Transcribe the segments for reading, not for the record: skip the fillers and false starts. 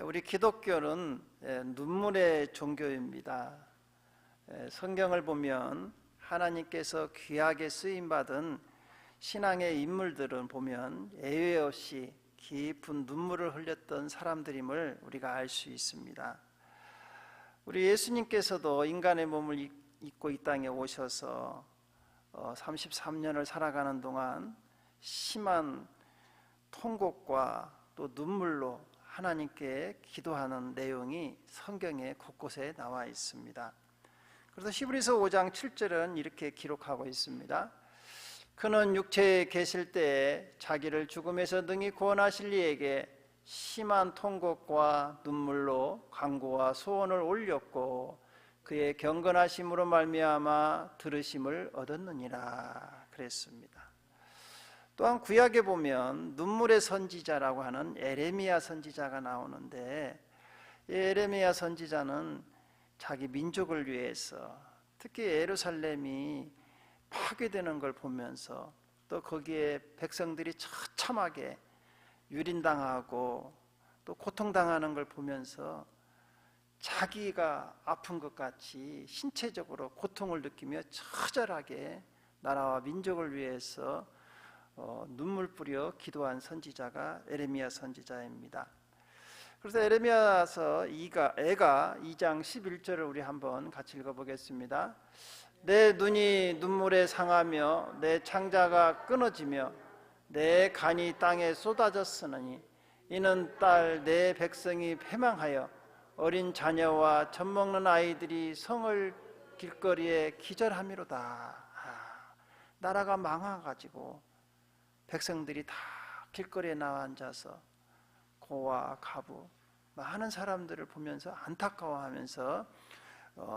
우리 기독교는 눈물의 종교입니다. 성경을 보면 하나님께서 귀하게 쓰임받은 신앙의 인물들은 보면 예외 없이 깊은 눈물을 흘렸던 사람들임을 우리가 알 수 있습니다. 우리 예수님께서도 인간의 몸을 입고 이 땅에 오셔서 33년을 살아가는 동안 심한 통곡과 또 눈물로 하나님께 기도하는 내용이 성경에 곳곳에 나와 있습니다. 그래서 히브리서 5장 7절은 이렇게 기록하고 있습니다. 그는 육체에 계실 때에 자기를 죽음에서 능히 구원하실 이에게 심한 통곡과 눈물로 간구와 소원을 올렸고 그의 경건하심으로 말미암아 들으심을 얻었느니라 그랬습니다. 또한 구약에 보면 눈물의 선지자라고 하는 에레미야 선지자가 나오는데, 이 에레미야 선지자는 자기 민족을 위해서, 특히 예루살렘이 파괴되는 걸 보면서 또 거기에 백성들이 처참하게 유린당하고 또 고통당하는 걸 보면서 자기가 아픈 것 같이 신체적으로 고통을 느끼며 처절하게 나라와 민족을 위해서 눈물 뿌려 기도한 선지자가 에레미야 선지자입니다. 그래서 에레미야서 2장 11절을 우리 한번 같이 읽어보겠습니다. 내 눈이 눈물에 상하며 내 창자가 끊어지며 내 간이 땅에 쏟아졌으니 이는 딸 내 백성이 패망하여 어린 자녀와 젖먹는 아이들이 성을 길거리에 기절함이로다. 나라가 망해가지고 백성들이 다 길거리에 나와 앉아서 고와 가부 많은 사람들을 보면서 안타까워하면서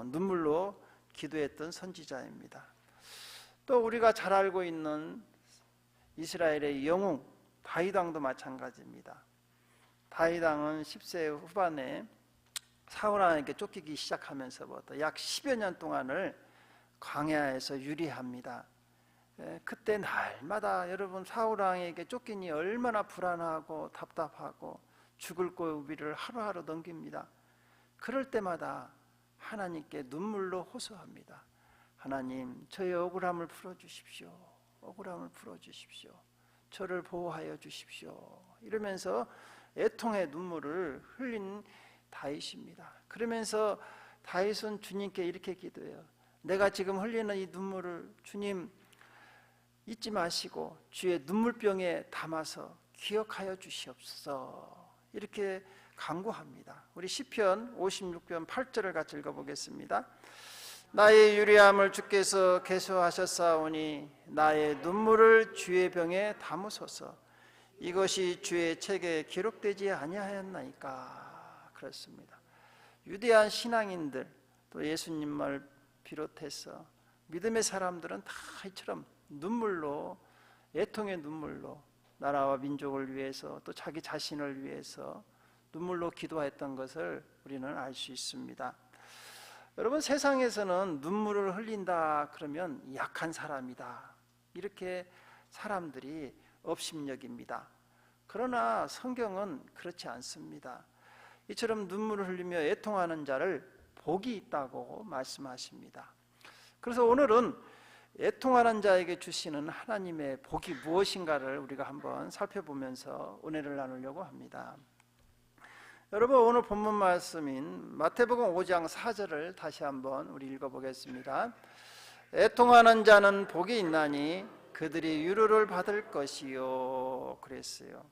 눈물로 기도했던 선지자입니다. 또 우리가 잘 알고 있는 이스라엘의 영웅 다윗 왕도 마찬가지입니다. 다윗 왕은 10세 후반에 사울 왕에게 쫓기기 시작하면서부터 약 10여 년 동안을 광야에서 유리합니다. 그때 날마다 여러분 사울 왕에게 쫓기니 얼마나 불안하고 답답하고 죽을 고비를 하루하루 넘깁니다. 그럴 때마다 하나님께 눈물로 호소합니다. 하나님, 저의 억울함을 풀어주십시오. 억울함을 풀어주십시오. 저를 보호하여 주십시오. 이러면서 애통의 눈물을 흘린 다윗입니다. 그러면서 다윗은 주님께 이렇게 기도해요. 내가 지금 흘리는 이 눈물을 주님 잊지 마시고 주의 눈물병에 담아서 기억하여 주시옵소서. 이렇게 간구합니다. 우리 시편 56편 8절을 같이 읽어보겠습니다. 나의 유리함을 주께서 계수하셨사오니 나의 눈물을 주의 병에 담으소서. 이것이 주의 책에 기록되지 아니하였나이까. 그렇습니다. 유대한 신앙인들 또 예수님을 비롯해서 믿음의 사람들은 다 이처럼 눈물로, 애통의 눈물로 나라와 민족을 위해서 또 자기 자신을 위해서 눈물로 기도했던 것을 우리는 알 수 있습니다. 여러분, 세상에서는 눈물을 흘린다 그러면 약한 사람이다 이렇게 사람들이 업심여깁니다. 그러나 성경은 그렇지 않습니다. 이처럼 눈물을 흘리며 애통하는 자를 복이 있다고 말씀하십니다. 그래서 오늘은 애통하는 자에게 주시는 하나님의 복이 무엇인가를 우리가 한번 살펴보면서 은혜를 나누려고 합니다. 여러분, 오늘 본문 말씀인 마태복음 5장 4절을 다시 한번 우리 읽어보겠습니다. 애통하는 자는 복이 있나니 그들이 위로를 받을 것이요 그랬어요.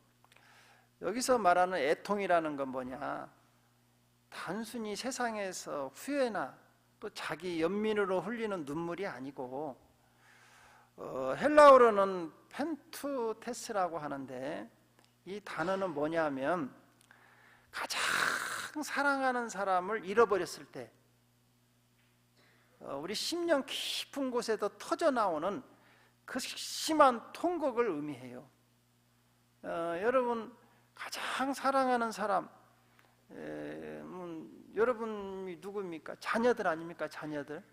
여기서 말하는 애통이라는 건 뭐냐? 단순히 세상에서 후회나 또 자기 연민으로 흘리는 눈물이 아니고 헬라어로는 펜투테스라고 하는데 이 단어는 뭐냐면 가장 사랑하는 사람을 잃어버렸을 때 우리 심령 깊은 곳에서 터져나오는 그 심한 통곡을 의미해요. 여러분 가장 사랑하는 사람 여러분이 누구입니까? 자녀들 아닙니까? 자녀들.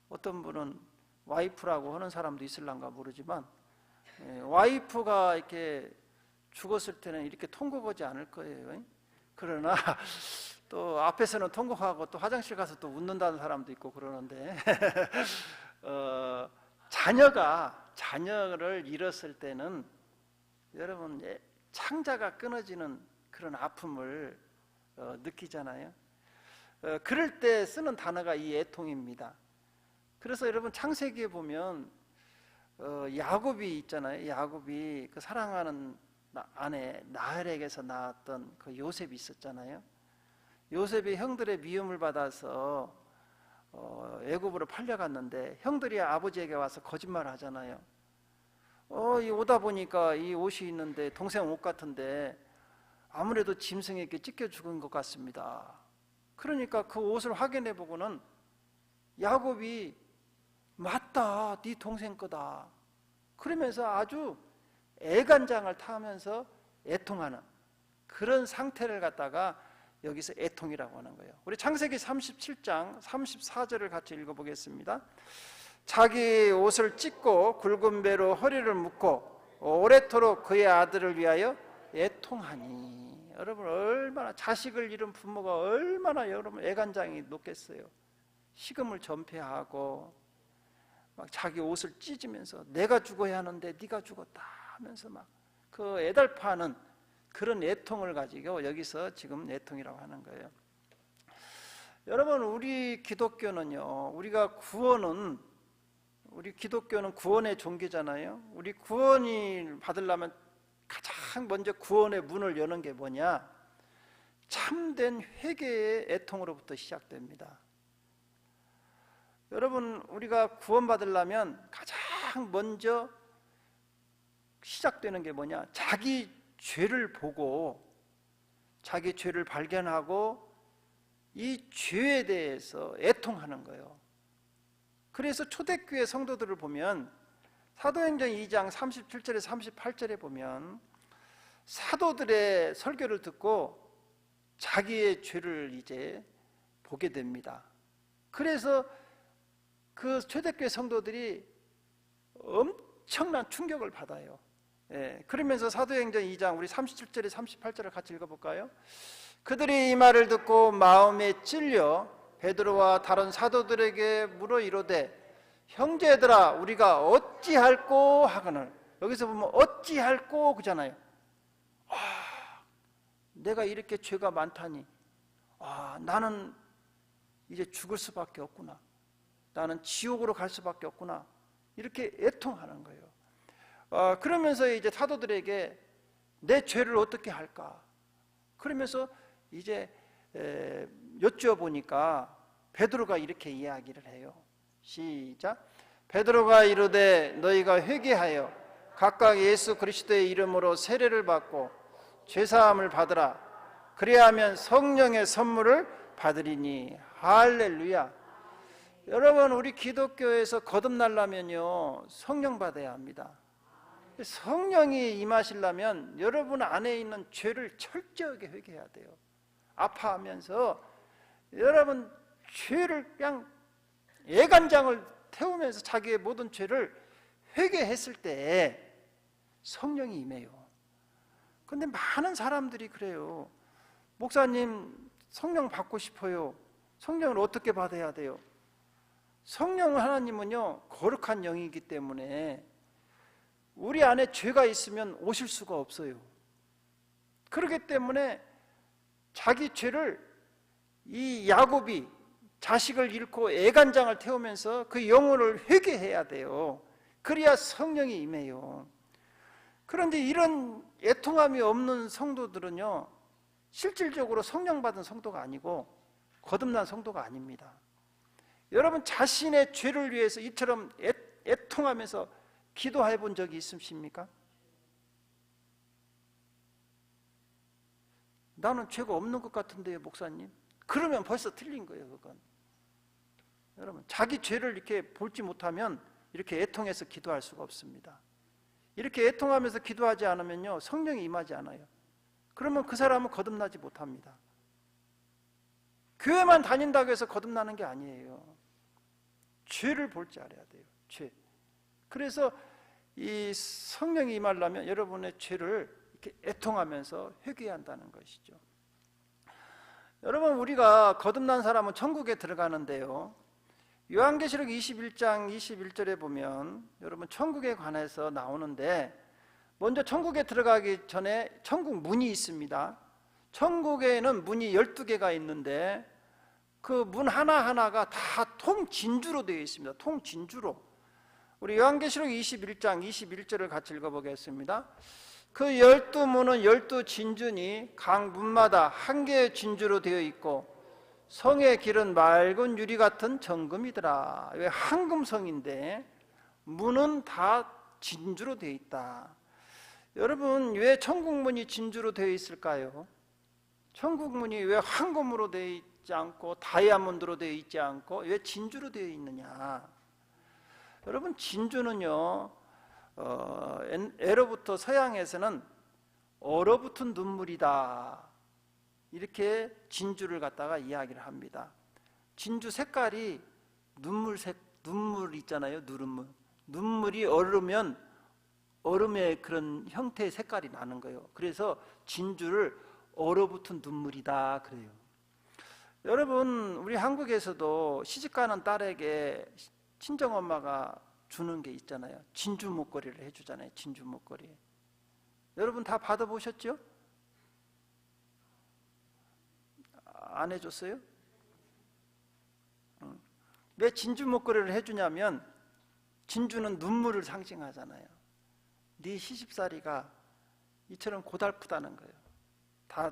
어떤 분은 와이프라고 하는 사람도 있을란가 모르지만 와이프가 이렇게 죽었을 때는 이렇게 통곡하지 않을 거예요. 그러나 또 앞에서는 통곡하고 또 화장실 가서 또 웃는다는 사람도 있고 그러는데 자녀를 잃었을 때는 여러분 창자가 끊어지는 그런 아픔을 느끼잖아요. 그럴 때 쓰는 단어가 이 애통입니다. 그래서 여러분 창세기에 보면 야곱이 있잖아요. 야곱이 그 사랑하는 아내 라헬에게서 낳았던 그 요셉이 있었잖아요. 요셉이 형들의 미움을 받아서 애굽으로 팔려갔는데 형들이 아버지에게 와서 거짓말을 하잖아요. 이 오다 보니까 이 옷이 있는데 동생 옷 같은데 아무래도 짐승에게 찢겨 죽은 것 같습니다. 그러니까 그 옷을 확인해 보고는 야곱이 맞다, 네 동생 거다. 그러면서 아주 애간장을 타면서 애통하는 그런 상태를 갖다가 여기서 애통이라고 하는 거예요. 우리 창세기 37장 34절을 같이 읽어보겠습니다. 자기 옷을 찢고 굵은 배로 허리를 묶고 오래도록 그의 아들을 위하여 애통하니. 여러분 얼마나 자식을 잃은 부모가 얼마나 여러분 애간장이 높겠어요. 식음을 전폐하고 막 자기 옷을 찢으면서 내가 죽어야 하는데 네가 죽었다 하면서 막 그 애달파하는 그런 애통을 가지고 여기서 지금 애통이라고 하는 거예요. 여러분 우리 기독교는요, 우리 기독교는 구원의 종교잖아요. 우리 구원을 받으려면 가장 먼저 구원의 문을 여는 게 뭐냐? 참된 회개의 애통으로부터 시작됩니다. 여러분 우리가 구원받으려면 가장 먼저 시작되는 게 뭐냐? 자기 죄를 보고 자기 죄를 발견하고 이 죄에 대해서 애통하는 거예요. 그래서 초대교회 성도들을 보면 사도행전 2장 37절에 38절에 보면 사도들의 설교를 듣고 자기의 죄를 이제 보게 됩니다. 그래서 그 초대교회 성도들이 엄청난 충격을 받아요. 그러면서 사도행전 2장 우리 37절에 38절을 같이 읽어볼까요? 그들이 이 말을 듣고 마음에 찔려 베드로와 다른 사도들에게 물어 이르되 형제들아 우리가 어찌할꼬 하거늘. 여기서 보면 어찌할꼬 그잖아요. 내가 이렇게 죄가 많다니 나는 이제 죽을 수밖에 없구나. 나는 지옥으로 갈 수밖에 없구나. 이렇게 애통하는 거예요. 그러면서 이제 사도들에게 내 죄를 어떻게 할까? 그러면서 이제 여쭈어보니까 베드로가 이렇게 이야기를 해요. 시작. 베드로가 이르되 너희가 회개하여 각각 예수 그리스도의 이름으로 세례를 받고 죄사함을 받으라. 그리하면 성령의 선물을 받으리니. 할렐루야. 여러분 우리 기독교에서 거듭나려면요 성령 받아야 합니다. 성령이 임하시려면 여러분 안에 있는 죄를 철저하게 회개해야 돼요. 아파하면서 여러분 죄를 그냥 애간장을 태우면서 자기의 모든 죄를 회개했을 때 성령이 임해요. 그런데 많은 사람들이 그래요. 목사님 성령 받고 싶어요. 성령을 어떻게 받아야 돼요? 성령 하나님은요 거룩한 영이기 때문에 우리 안에 죄가 있으면 오실 수가 없어요. 그렇기 때문에 자기 죄를 이 야곱이 자식을 잃고 애간장을 태우면서 그 영혼을 회개해야 돼요. 그래야 성령이 임해요. 그런데 이런 애통함이 없는 성도들은요 실질적으로 성령 받은 성도가 아니고 거듭난 성도가 아닙니다. 여러분 자신의 죄를 위해서 이처럼 애통하면서 기도해 본 적이 있으십니까? 나는 죄가 없는 것 같은데요 목사님. 그러면 벌써 틀린 거예요. 그건 여러분 자기 죄를 이렇게 볼지 못하면 이렇게 애통해서 기도할 수가 없습니다. 이렇게 애통하면서 기도하지 않으면요 성령이 임하지 않아요. 그러면 그 사람은 거듭나지 못합니다. 교회만 다닌다고 해서 거듭나는 게 아니에요. 죄를 볼 줄 알아야 돼요. 죄. 그래서 이 성령이 임하려면 여러분의 죄를 이렇게 애통하면서 회개한다는 것이죠. 여러분, 우리가 거듭난 사람은 천국에 들어가는데요, 요한계시록 21장 21절에 보면 여러분 천국에 관해서 나오는데, 먼저 천국에 들어가기 전에 천국 문이 있습니다. 천국에는 문이 12개가 있는데 그 문 하나하나가 다 통진주로 되어 있습니다. 통진주로. 우리 요한계시록 21장 21절을 같이 읽어보겠습니다. 그 12문은 12진주니 각 문마다 한 개의 진주로 되어 있고 성의 길은 맑은 유리 같은 정금이더라. 왜 황금성인데 문은 다 진주로 되어 있다. 여러분, 왜 천국문이 진주로 되어 있을까요? 천국문이 왜 황금으로 되어 있지 않고 다이아몬드로 되어 있지 않고 왜 진주로 되어 있느냐? 여러분, 진주는요, 애로부터 서양에서는 얼어붙은 눈물이다, 이렇게 진주를 갖다가 이야기를 합니다. 진주 색깔이 눈물 있잖아요. 눈물이 얼으면 얼음의 그런 형태의 색깔이 나는 거예요. 그래서 진주를 얼어붙은 눈물이다 그래요. 여러분, 우리 한국에서도 시집가는 딸에게 친정엄마가 주는 게 있잖아요. 진주 목걸이를 해주잖아요. 진주 목걸이. 여러분 다 받아보셨죠? 안 해줬어요? 왜 진주 목걸이를 해주냐면 진주는 눈물을 상징하잖아요. 네 시집살이가 이처럼 고달프다는 거예요.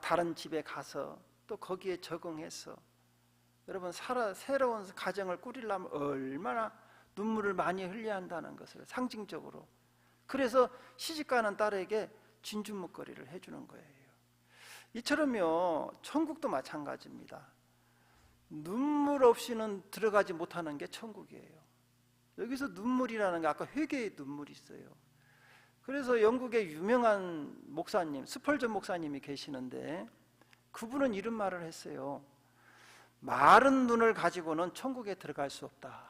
다른 집에 가서 또 거기에 적응해서 여러분 새로운 가정을 꾸리려면 얼마나 눈물을 많이 흘려야 한다는 것을 상징적으로, 그래서 시집가는 딸에게 진주 목걸이를 해주는 거예요. 이처럼요 천국도 마찬가지입니다. 눈물 없이는 들어가지 못하는 게 천국이에요. 여기서 눈물이라는 게 아까 회개의 눈물이 있어요. 그래서 영국의 유명한 목사님, 스펄전 목사님이 계시는데 그분은 이런 말을 했어요. 마른 눈을 가지고는 천국에 들어갈 수 없다.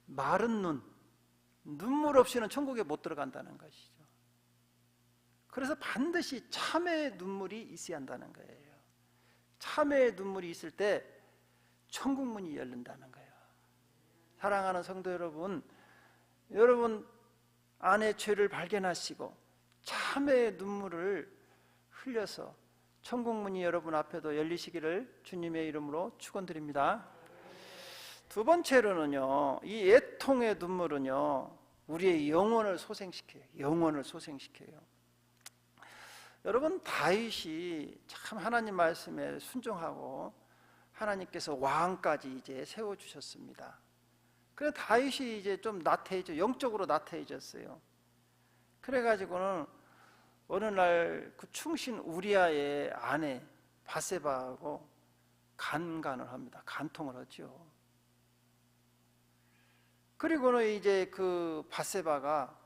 마른 눈물 없이는 천국에 못 들어간다는 것이죠. 그래서 반드시 참회의 눈물이 있어야 한다는 거예요. 참회의 눈물이 있을 때 천국 문이 열린다는 거예요. 사랑하는 성도 여러분, 여러분 안의 죄를 발견하시고 참회의 눈물을 흘려서 천국 문이 여러분 앞에도 열리시기를 주님의 이름으로 축원드립니다. 두 번째로는요, 이 애통의 눈물은요 우리의 영혼을 소생시켜요. 영혼을 소생시켜요. 여러분, 다윗이 참 하나님 말씀에 순종하고 하나님께서 왕까지 이제 세워주셨습니다. 그래서 다윗이 이제 좀 영적으로 나태해졌어요. 그래가지고는 어느 날 그 충신 우리아의 아내 바세바하고 간간을 합니다. 간통을 하죠. 그리고는 이제 그 바세바가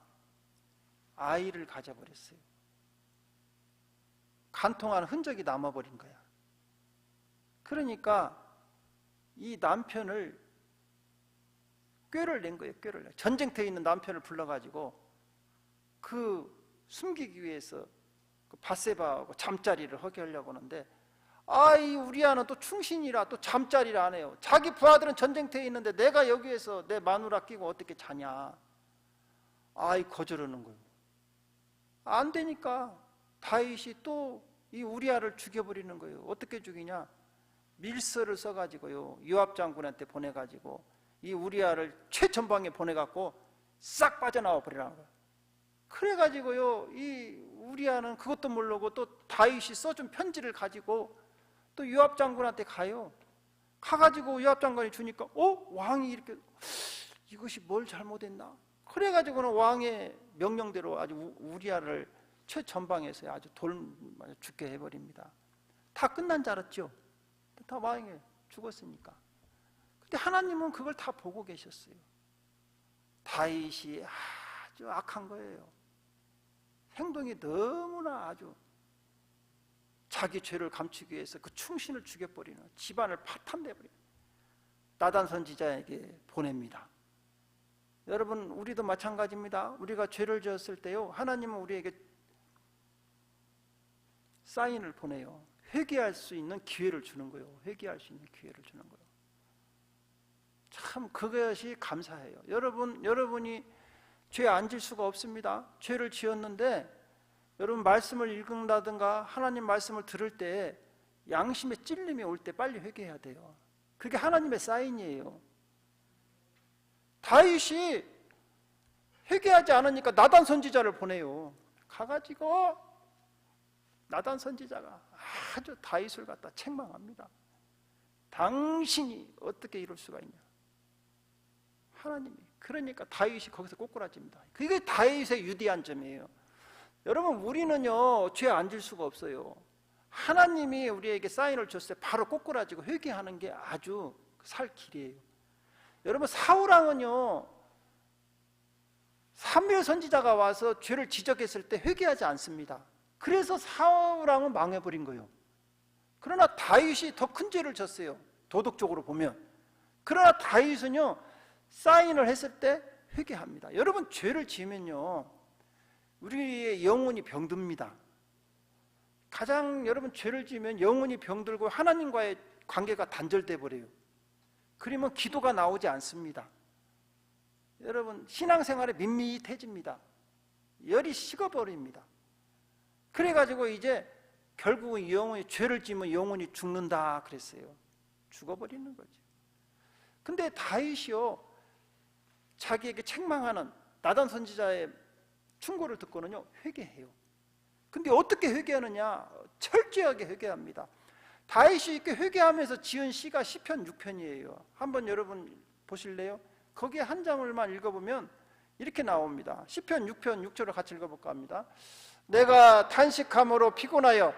아이를 가져버렸어요. 간통한 흔적이 남아버린 거야. 그러니까 이 남편을 꾀를 낸 거예요. 꾀를 내. 전쟁터에 있는 남편을 불러가지고 그 숨기기 위해서 그 바세바하고 잠자리를 하게 하려고 하는데, 이 우리아는 또 충신이라 또 잠자리를 안 해요. 자기 부하들은 전쟁터에 있는데 내가 여기에서 내 마누라 끼고 어떻게 자냐. 거절하는 거예요. 안 되니까 다윗이 또 이 우리아를 죽여버리는 거예요. 어떻게 죽이냐? 밀서를 써가지고요 요압 장군한테 보내가지고 이 우리아를 최전방에 보내갖고 싹 빠져나와 버리라는 거예요. 그래가지고요 이 우리아는 그것도 모르고 또 다윗이 써준 편지를 가지고 또 요압 장군한테 가요. 가가지고 요압 장군이 주니까 왕이 이렇게 이것이 뭘 잘못했나? 그래가지고는 왕의 명령대로 아주 우리아를 최전방에서 아주 죽게 해버립니다. 다 끝난 줄 알았죠? 다 왕이 죽었으니까. 근데 하나님은 그걸 다 보고 계셨어요. 다윗이 아주 악한 거예요. 행동이 너무나 아주 자기 죄를 감추기 위해서 그 충신을 죽여버리는, 집안을 파탄내버리는 나단 선지자에게 보냅니다. 여러분, 우리도 마찬가지입니다. 우리가 죄를 지었을 때요, 하나님은 우리에게 사인을 보내요. 회개할 수 있는 기회를 주는 거예요. 회개할 수 있는 기회를 주는 거예요. 참 그것이 감사해요. 여러분이 죄 안 질 수가 없습니다. 죄를 지었는데 여러분 말씀을 읽는다든가 하나님 말씀을 들을 때 양심의 찔림이 올 때 빨리 회개해야 돼요. 그게 하나님의 사인이에요. 다윗이 회개하지 않으니까 나단 선지자를 보내요. 가가지고 나단 선지자가 아주 다윗을 갖다 책망합니다. 당신이 어떻게 이럴 수가 있냐. 하나님이. 그러니까 다윗이 거기서 꼬꾸라집니다. 그게 다윗의 유대한 점이에요. 여러분, 우리는요 죄 안 질 수가 없어요. 하나님이 우리에게 사인을 줬을 때 바로 꼬꾸라지고 회개하는 게 아주 살 길이에요. 여러분, 사울왕은요 사무엘 선지자가 와서 죄를 지적했을 때 회개하지 않습니다. 그래서 사울왕은 망해버린 거예요. 그러나 다윗이 더 큰 죄를 졌어요. 도덕적으로 보면. 그러나 다윗은요 사인을 했을 때 회개합니다. 여러분, 죄를 지으면요 우리의 영혼이 병듭니다. 가장 여러분 죄를 지으면 영혼이 병들고 하나님과의 관계가 단절돼 버려요. 그러면 기도가 나오지 않습니다. 여러분, 신앙생활에 밋밋해집니다. 열이 식어버립니다. 그래가지고 이제 결국은 영혼이, 죄를 지으면 영혼이 죽는다 그랬어요. 죽어버리는 거죠. 근데 다윗이요 자기에게 책망하는 나단 선지자의 충고를 듣고는요 회개해요. 근데 어떻게 회개하느냐? 철저하게 회개합니다. 다윗이 이렇게 회개하면서 지은 시가 시편 6편이에요. 한번 여러분 보실래요? 거기에 한 장을만 읽어보면 이렇게 나옵니다. 시편 6편 6절을 같이 읽어볼까 합니다. 내가 탄식함으로 피곤하여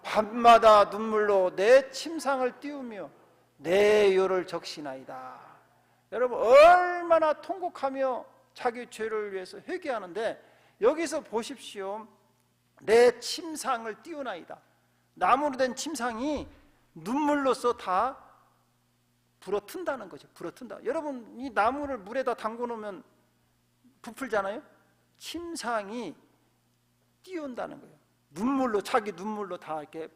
밤마다 눈물로 내 침상을 띄우며 내 요를 적시나이다. 여러분, 얼마나 통곡하며 자기 죄를 위해서 회개하는데, 여기서 보십시오. 내 침상을 띄우나이다. 나무로 된 침상이 눈물로써 다 불어튼다는 거죠. 불어튼다. 여러분, 이 나무를 물에다 담궈 놓으면 부풀잖아요. 침상이 띄운다는 거예요. 눈물로, 자기 눈물로 다 이렇게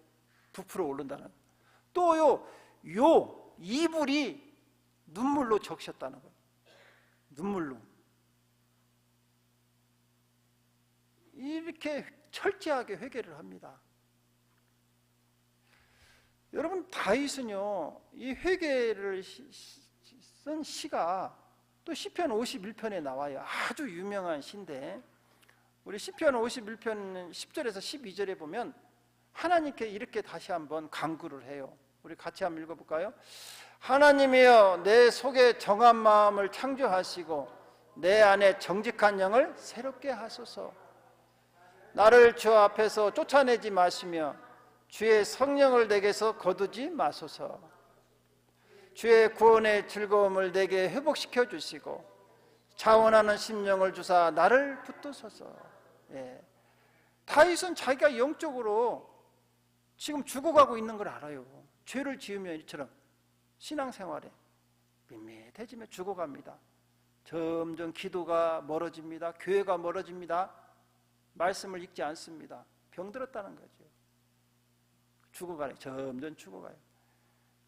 부풀어 오른다는 거예요. 또요, 이불이 눈물로 적셨다는 거예요. 눈물로. 이렇게 철저하게 회개를 합니다. 여러분, 다윗은요 이 회개를 쓴 시가 또 시편 51편에 나와요. 아주 유명한 시인데, 우리 시편 51편 10절에서 12절에 보면 하나님께 이렇게 다시 한번 간구를 해요. 우리 같이 한번 읽어볼까요? 하나님이여, 내 속에 정한 마음을 창조하시고 내 안에 정직한 영을 새롭게 하소서. 나를 주 앞에서 쫓아내지 마시며 주의 성령을 내게서 거두지 마소서. 주의 구원의 즐거움을 내게 회복시켜 주시고 자원하는 심령을 주사 나를 붙드소서. 다윗은 자기가 영적으로 지금 죽어가고 있는 걸 알아요. 죄를 지으면 이처럼 신앙생활에 밋밋해지며 죽어갑니다. 점점 기도가 멀어집니다. 교회가 멀어집니다. 말씀을 읽지 않습니다. 병들었다는 거죠. 죽어가요. 점점 죽어가요.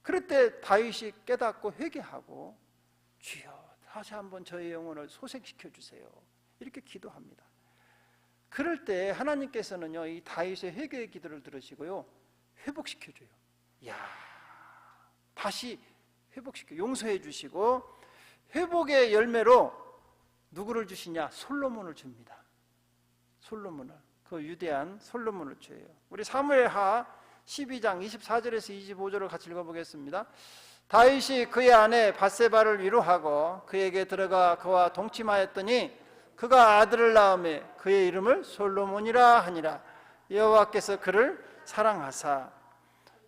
그럴 때 다윗이 깨닫고 회개하고, 주여 다시 한번 저의 영혼을 소생시켜 주세요. 이렇게 기도합니다. 그럴 때 하나님께서는요 이 다윗의 회개의 기도를 들으시고요 회복시켜 줘요. 이야, 다시 회복시켜 용서해 주시고, 회복의 열매로 누구를 주시냐? 솔로몬을 줍니다. 솔로몬을, 그 위대한 솔로몬을 줘요. 우리 사무엘하 12장 24절에서 25절을 같이 읽어보겠습니다. 다윗이 그의 아내 밧세바를 위로하고 그에게 들어가 그와 동침하였더니 그가 아들을 낳으매 그의 이름을 솔로몬이라 하니라. 여호와께서 그를 사랑하사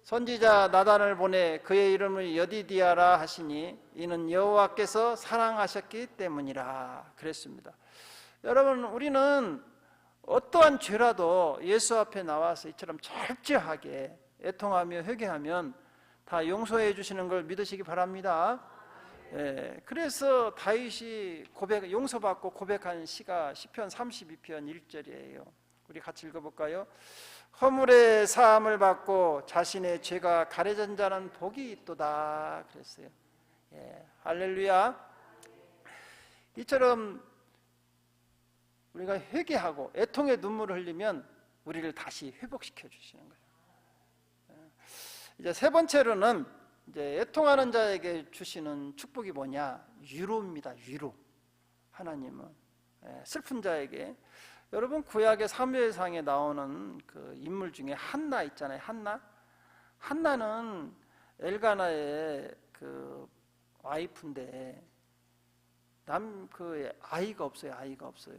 선지자 나단을 보내 그의 이름을 여디디아라 하시니 이는 여호와께서 사랑하셨기 때문이라 그랬습니다. 여러분, 우리는 어떠한 죄라도 예수 앞에 나와서 이처럼 철저하게 애통하며 회개하면 다 용서해 주시는 걸 믿으시기 바랍니다. 그래서 다윗이 용서받고 고백한 시가 시편 32편 1절이에요. 우리 같이 읽어볼까요? 허물의 사함을 받고 자신의 죄가 가려진 자는 복이 있도다 그랬어요. 할렐루야. 이처럼 우리가 회개하고 애통의 눈물을 흘리면 우리를 다시 회복시켜 주시는 거예요. 이제 세 번째로는 이제 애통하는 자에게 주시는 축복이 뭐냐? 위로입니다. 위로. 하나님은 슬픈 자에게, 여러분 구약의 사무엘상에 나오는 그 인물 중에 한나 있잖아요. 한나는 엘가나의 그 와이프인데 아이가 없어요.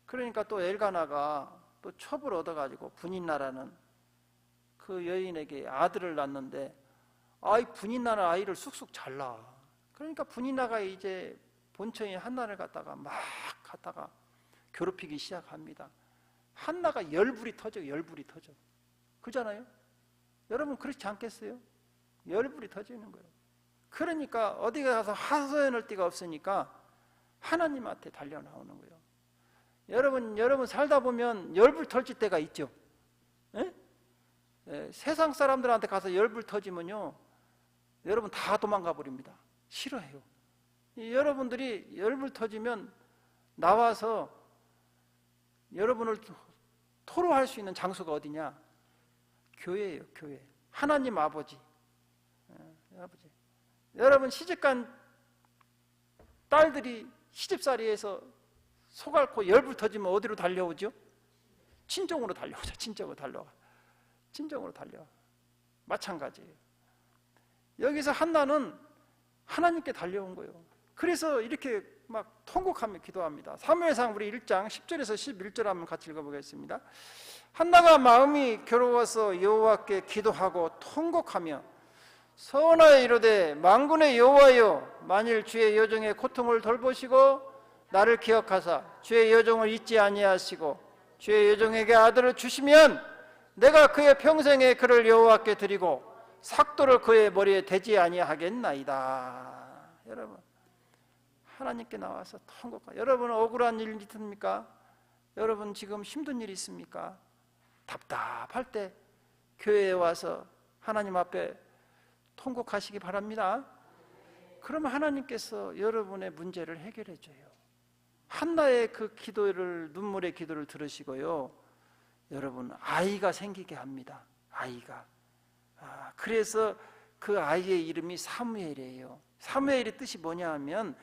그러니까 또 엘가나가 또 첩을 얻어가지고 분인나라는 그 여인에게 아들을 낳는데 분인나는 아이를 쑥쑥 잘 낳아. 그러니까 분인나가 이제 본처인 한나를 갖다가 괴롭히기 시작합니다. 한나가 열불이 터져. 그잖아요? 여러분 그렇지 않겠어요? 열불이 터지는 거예요. 그러니까 어디 가서 하소연할 데가 없으니까 하나님한테 달려 나오는 거예요. 여러분 살다 보면 열불 터질 때가 있죠. 세상 사람들한테 가서 열불 터지면요, 여러분 다 도망가 버립니다. 싫어해요. 여러분들이 열불 터지면 나와서 여러분을 토로할 수 있는 장소가 어디냐? 교회예요. 교회. 하나님 아버지. 여러분 시집간 딸들이 시집살이해서 속 앓고 열불 터지면 어디로 달려오죠? 친정으로 달려오죠. 친정으로 달려와. 마찬가지예요. 여기서 한나는 하나님께 달려온 거예요. 그래서 이렇게 막 통곡하며 기도합니다. 사무엘상 우리 1장 10절에서 11절 한번 같이 읽어보겠습니다. 한나가 마음이 괴로워서 여호와께 기도하고 통곡하며 서원하여 이르되 만군의 여호와여, 만일 주의 여종의 고통을 돌보시고 나를 기억하사 주의 여종을 잊지 아니하시고 주의 여종에게 아들을 주시면 내가 그의 평생에 그를 여호와께 드리고 삭도를 그의 머리에 대지 아니하겠나이다. 여러분 하나님께 나와서 통곡하. 여러분 억울한 일 있습니까? 여러분 지금 힘든 일 있습니까? 답답할 때 교회에 와서 하나님 앞에 통곡하시기 바랍니다. 그러면 하나님께서 여러분의 문제를 해결해 줘요. 한나의 그 기도를, 눈물의 기도를 들으시고요, 여러분 아이가 생기게 합니다. 아이가. 그래서 그 아이의 이름이 사무엘이에요. 사무엘의 뜻이 뭐냐 하면,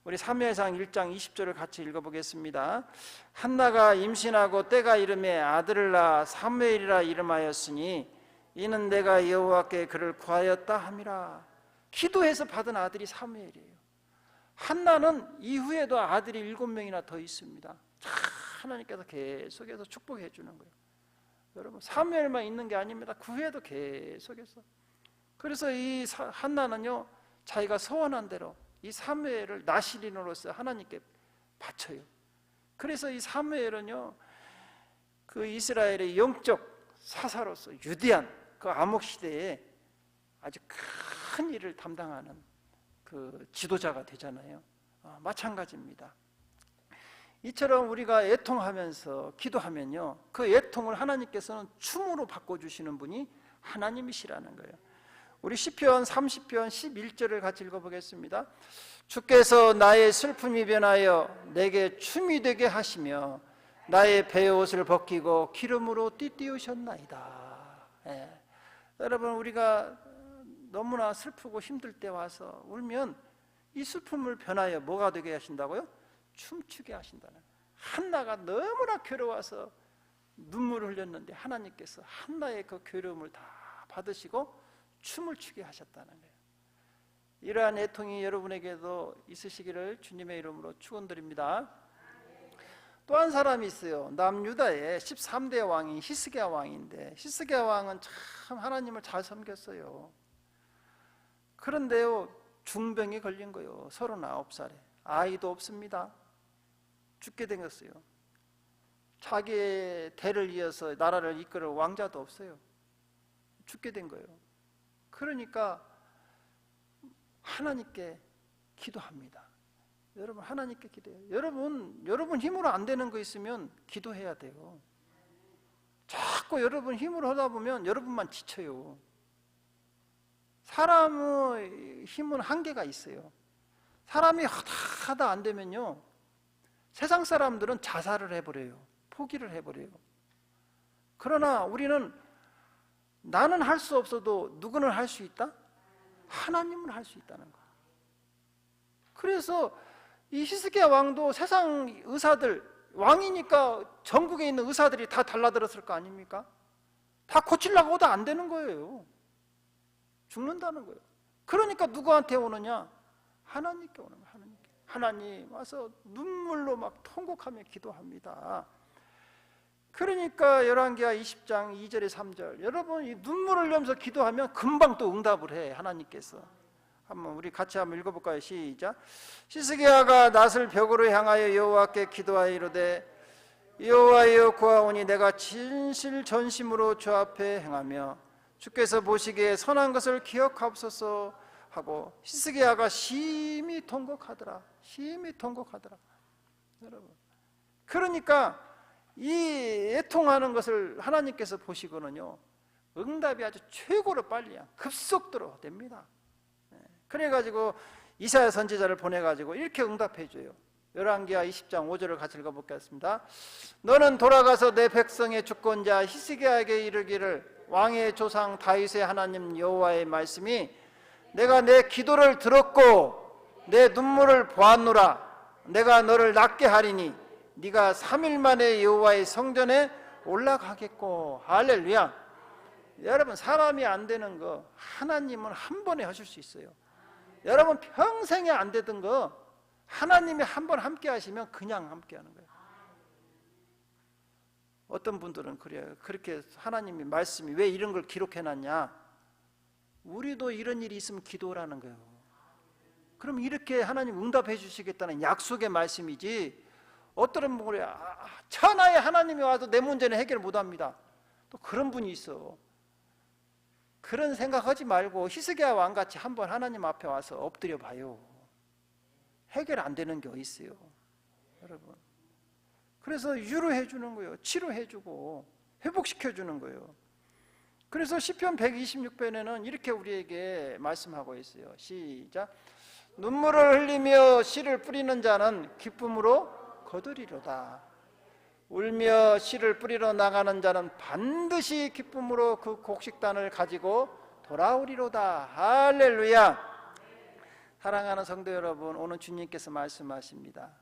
우리 사무엘상 1장 20절을 같이 읽어보겠습니다. 한나가 임신하고 때가 이름에 아들을 낳아 사무엘이라 이름하였으니 이는 내가 여호와께 그를 구하였다 함이라. 기도해서 받은 아들이 사무엘이에요. 한나는 이후에도 아들이 7명이나 더 있습니다. 하나님께서 계속해서 축복해 주는 거예요. 여러분 사무엘만 있는 게 아닙니다. 그 후에도 계속해서. 그래서 이 한나는요, 자기가 소원한 대로 이 사무엘을 나시린으로서 하나님께 바쳐요. 그래서 이 사무엘은요, 그 이스라엘의 영적 사사로서 유대한 그 암흑 시대에 아주 큰 일을 담당하는 그 지도자가 되잖아요. 마찬가지입니다. 이처럼 우리가 애통하면서 기도하면요, 그 애통을 하나님께서는 춤으로 바꿔주시는 분이 하나님이시라는 거예요. 우리 시편 30편 11절을 같이 읽어보겠습니다. 주께서 나의 슬픔이 변하여 내게 춤이 되게 하시며 나의 베옷을 벗기고 기름으로 띠띠우셨나이다. 여러분 우리가 너무나 슬프고 힘들 때 와서 울면 이 슬픔을 변하여 뭐가 되게 하신다고요? 춤추게 하신다는 거예요. 한나가 너무나 괴로워서 눈물을 흘렸는데 하나님께서 한나의 그 괴로움을 다 받으시고 춤을 추게 하셨다는 거예요. 이러한 애통이 여러분에게도 있으시기를 주님의 이름으로 축원드립니다. 또 한 사람이 있어요. 남유다의 13대 왕이 히스기야 왕인데, 히스기야 왕은 참 하나님을 잘 섬겼어요. 그런데요, 중병이 걸린 거예요. 39살에 아이도 없습니다. 죽게 생겼어요. 자기의 대를 이어서 나라를 이끌어 왕자도 없어요. 죽게 된 거예요. 그러니까 하나님께 기도합니다. 여러분 하나님께 기도해요. 여러분 힘으로 안 되는 거 있으면 기도해야 돼요. 자꾸 여러분 힘으로 하다 보면 여러분만 지쳐요. 사람의 힘은 한계가 있어요. 사람이 하다 안 되면요, 세상 사람들은 자살을 해버려요. 포기를 해버려요. 그러나 우리는 나는 할 수 없어도 누구는 할 수 있다? 하나님은 할 수 있다는 거예요. 그래서 이 히스기야 왕도 세상 의사들, 왕이니까 전국에 있는 의사들이 다 달라들었을 거 아닙니까? 다 고치려고 하다 안 되는 거예요. 죽는다는 거예요. 그러니까 누구한테 오느냐? 하나님께 오는 거예요. 하나님께. 하나님 와서 눈물로 막 통곡하며 기도합니다. 그러니까 열왕기하 20장 2절에 3절, 여러분 이 눈물을 흘리면서 기도하면 금방 또 응답을 해. 하나님께서. 한번 우리 같이 한번 읽어볼까요? 시작. 히스기야가 낫을 벽으로 향하여 여호와께 기도하여 이르되 여호와여 구하오니 내가 진실 전심으로 주 앞에 행하며 주께서 보시기에 선한 것을 기억하옵소서 하고 히스기야가 심히 통곡하더라. 심히 통곡하더라. 여러분, 그러니까 이 애통하는 것을 하나님께서 보시고는요, 응답이 아주 최고로 빨리 급속도로 됩니다. 그래가지고 이사야 선지자를 보내가지고 이렇게 응답해줘요. 열왕기하 20장 5절을 같이 읽어보겠습니다. 너는 돌아가서 내 백성의 주권자 히스기야에게 이르기를 왕의 조상 다윗의 하나님 여호와의 말씀이 내가 내 기도를 들었고 내 눈물을 보았노라. 내가 너를 낫게 하리니 네가 3일 만에 여호와의 성전에 올라가겠고. 할렐루야. 여러분, 사람이 안 되는 거 하나님은 한 번에 하실 수 있어요. 여러분 평생에 안 되던 거 하나님이 한 번 함께 하시면 그냥 함께 하는 거예요. 어떤 분들은 그래요. 그렇게 하나님이 말씀이 왜 이런 걸 기록해놨냐? 우리도 이런 일이 있으면 기도라는 거예요. 그럼 이렇게 하나님 응답해 주시겠다는 약속의 말씀이지, 어떤 분이 천하의 하나님이 와도 내 문제는 해결 못합니다. 또 그런 분이 있어. 그런 생각하지 말고 히스기야 왕같이 한번 하나님 앞에 와서 엎드려 봐요. 해결 안 되는 게 어디 있어요, 여러분. 그래서 유로해 주는 거예요. 치료해 주고 회복시켜 주는 거예요. 그래서 시편 126편에는 이렇게 우리에게 말씀하고 있어요. 시작. 눈물을 흘리며 씨를 뿌리는 자는 기쁨으로 거두리로다. 울며 씨를 뿌리러 나가는 자는 반드시 기쁨으로 그 곡식단을 가지고 돌아오리로다. 할렐루야. 사랑하는 성도 여러분, 오늘 주님께서 말씀하십니다.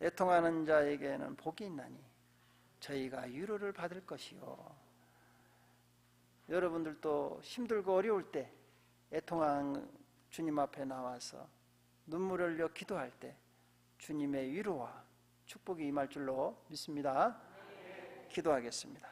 애통하는 자에게는 복이 있나니 저희가 위로를 받을 것이요. 여러분들도 힘들고 어려울 때 애통한 주님 앞에 나와서 눈물을 흘려 기도할 때 주님의 위로와 축복이 임할 줄로 믿습니다. 기도하겠습니다.